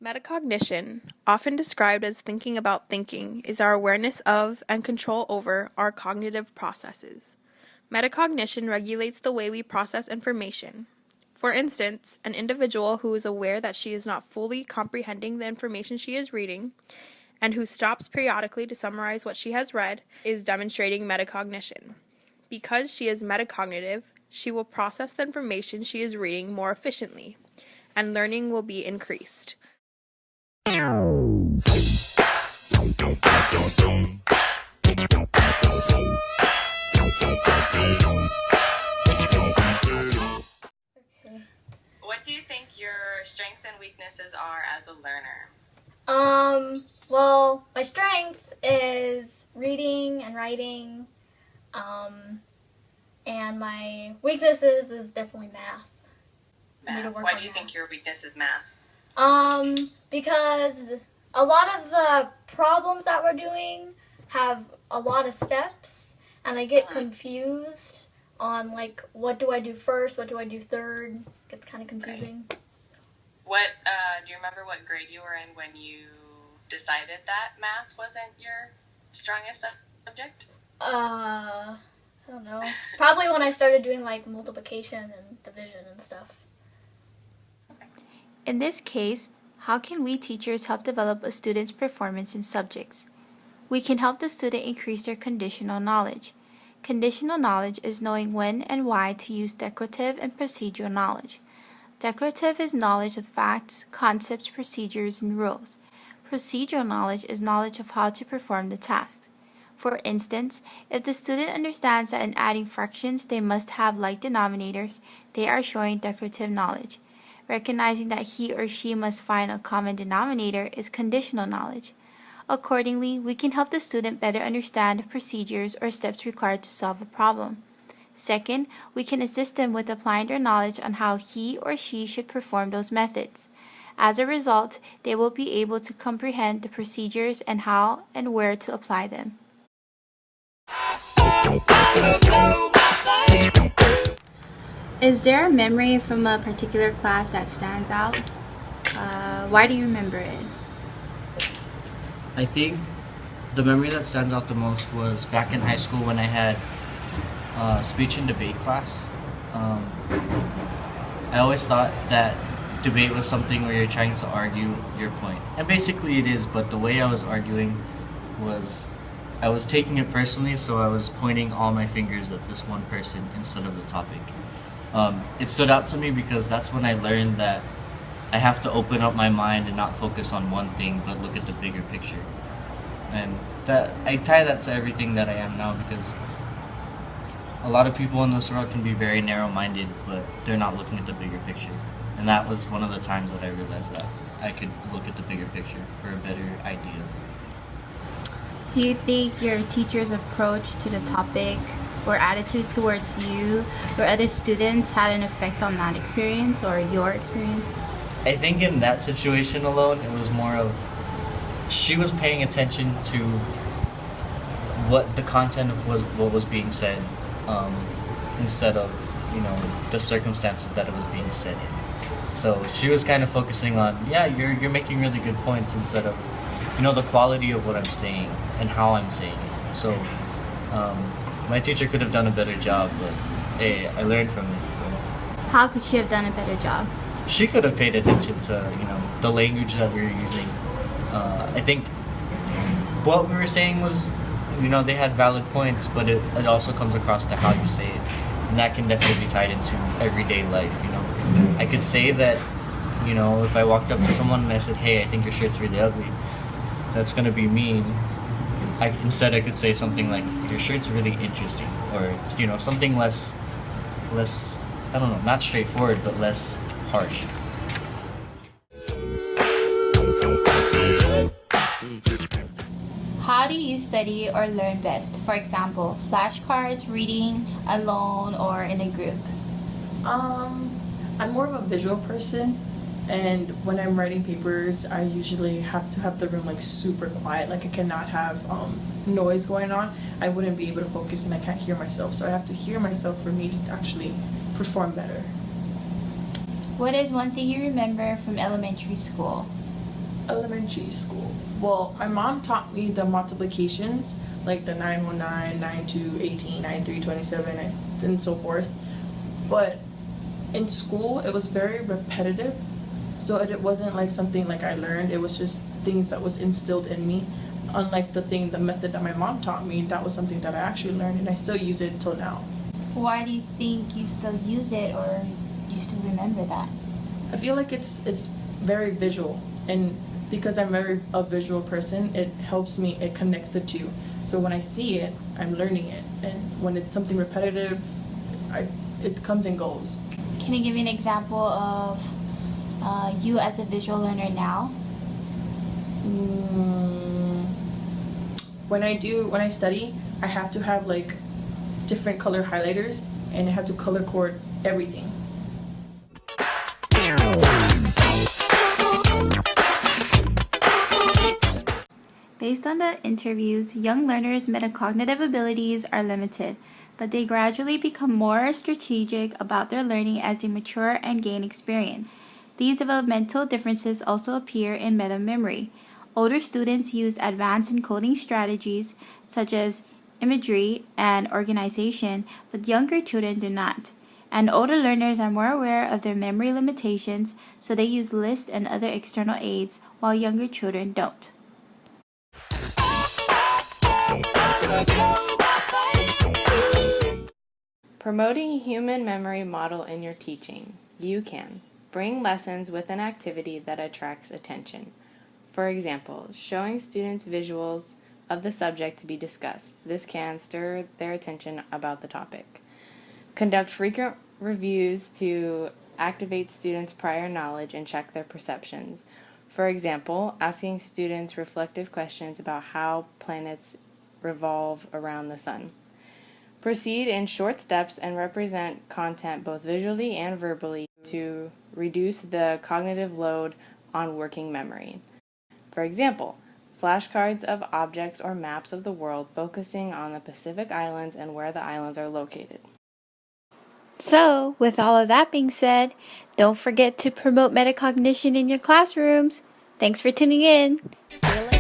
Metacognition, often described as thinking about thinking, is our awareness of and control over our cognitive processes. Metacognition regulates the way we process information. For instance, an individual who is aware that she is not fully comprehending the information she is reading, and who stops periodically to summarize what she has read, is demonstrating metacognition. Because she is metacognitive, she will process the information she is reading more efficiently, and learning will be increased. What do you think your strengths and weaknesses are as a learner? Well, my strength is reading and writing, and my weaknesses is definitely math. Math. Why do you think your weakness is math? Because a lot of the problems that we're doing have a lot of steps, and I get confused on, like, what do I do first, what do I do third? It gets kind of confusing. Right. Do you remember what grade you were in when you decided that math wasn't your strongest subject? I don't know. Probably when I started doing, like, multiplication and division and stuff. In this case, how can we teachers help develop a student's performance in subjects? We can help the student increase their conditional knowledge. Conditional knowledge is knowing when and why to use declarative and procedural knowledge. Declarative is knowledge of facts, concepts, procedures, and rules. Procedural knowledge is knowledge of how to perform the task. For instance, if the student understands that in adding fractions they must have like denominators, they are showing declarative knowledge. Recognizing that he or she must find a common denominator is conditional knowledge. Accordingly, we can help the student better understand the procedures or steps required to solve a problem. Second, we can assist them with applying their knowledge on how he or she should perform those methods. As a result, they will be able to comprehend the procedures and how and where to apply them. Is there a memory from a particular class that stands out? Why do you remember it? I think the memory that stands out the most was back in high school when I had speech and debate class. I always thought that debate was something where you're trying to argue your point. And basically it is, but the way I was arguing was I was taking it personally, so I was pointing all my fingers at this one person instead of the topic. It stood out to me because that's when I learned that I have to open up my mind and not focus on one thing, but look at the bigger picture. And that I tie that to everything that I am now, because a lot of people in this world can be very narrow-minded, but they're not looking at the bigger picture. And that was one of the times that I realized that I could look at the bigger picture for a better idea. Do you think your teacher's approach to the topic or attitude towards you or other students had an effect on that experience or your experience? I think in that situation alone, it was more of she was paying attention to what the content of what was being said, instead of the circumstances that it was being said in. So she was kind of focusing on, you're making really good points, instead of the quality of what I'm saying and how I'm saying it. So my teacher could have done a better job, but hey, I learned from it. So how could she have done a better job? She could have paid attention to the language that we were using. I think what we were saying was, they had valid points, but it also comes across to how you say it, and that can definitely be tied into everyday life. I could say that, if I walked up to someone and I said, "Hey, I think your shirt's really ugly," that's gonna be mean. Instead, I could say something like, "Your shirt's really interesting," or something less, I don't know, not straightforward, but less harsh. How do you study or learn best? For example, flashcards, reading, alone, or in a group? I'm more of a visual person, and when I'm writing papers, I usually have to have the room like super quiet. Like I cannot have noise going on. I wouldn't be able to focus, and I can't hear myself. So I have to hear myself for me to actually perform better. What is one thing you remember from elementary school? Elementary school. Well, my mom taught me the multiplications, like the 919, 92, 18, 93, 27, and so forth. But in school, it was very repetitive. So it wasn't like something like I learned. It was just things that was instilled in me. Unlike the method that my mom taught me, that was something that I actually learned, and I still use it until now. Why do you think you still use it, or you still remember that? I feel like it's very visual, and because I'm a visual person, it helps me. It connects the two. So when I see it, I'm learning it, and when it's something repetitive, it comes and goes. Can you give me an example of you as a visual learner now? When I study, I have to have like different color highlighters, and I have to color code everything. Based on the interviews, young learners' metacognitive abilities are limited, but they gradually become more strategic about their learning as they mature and gain experience. These developmental differences also appear in meta memory. Older students use advanced encoding strategies such as imagery and organization, but younger children do not. And older learners are more aware of their memory limitations, so they use lists and other external aids, while younger children don't. Promoting a human memory model in your teaching. You can bring lessons with an activity that attracts attention. For example, showing students visuals of the subject to be discussed. This can stir their attention about the topic. Conduct frequent reviews to activate students' prior knowledge and check their perceptions. For example, asking students reflective questions about how planets revolve around the sun. Proceed in short steps and represent content both visually and verbally to reduce the cognitive load on working memory. For example, flashcards of objects or maps of the world focusing on the Pacific Islands and where the islands are located. So, with all of that being said, don't forget to promote metacognition in your classrooms. Thanks for tuning in. See you later.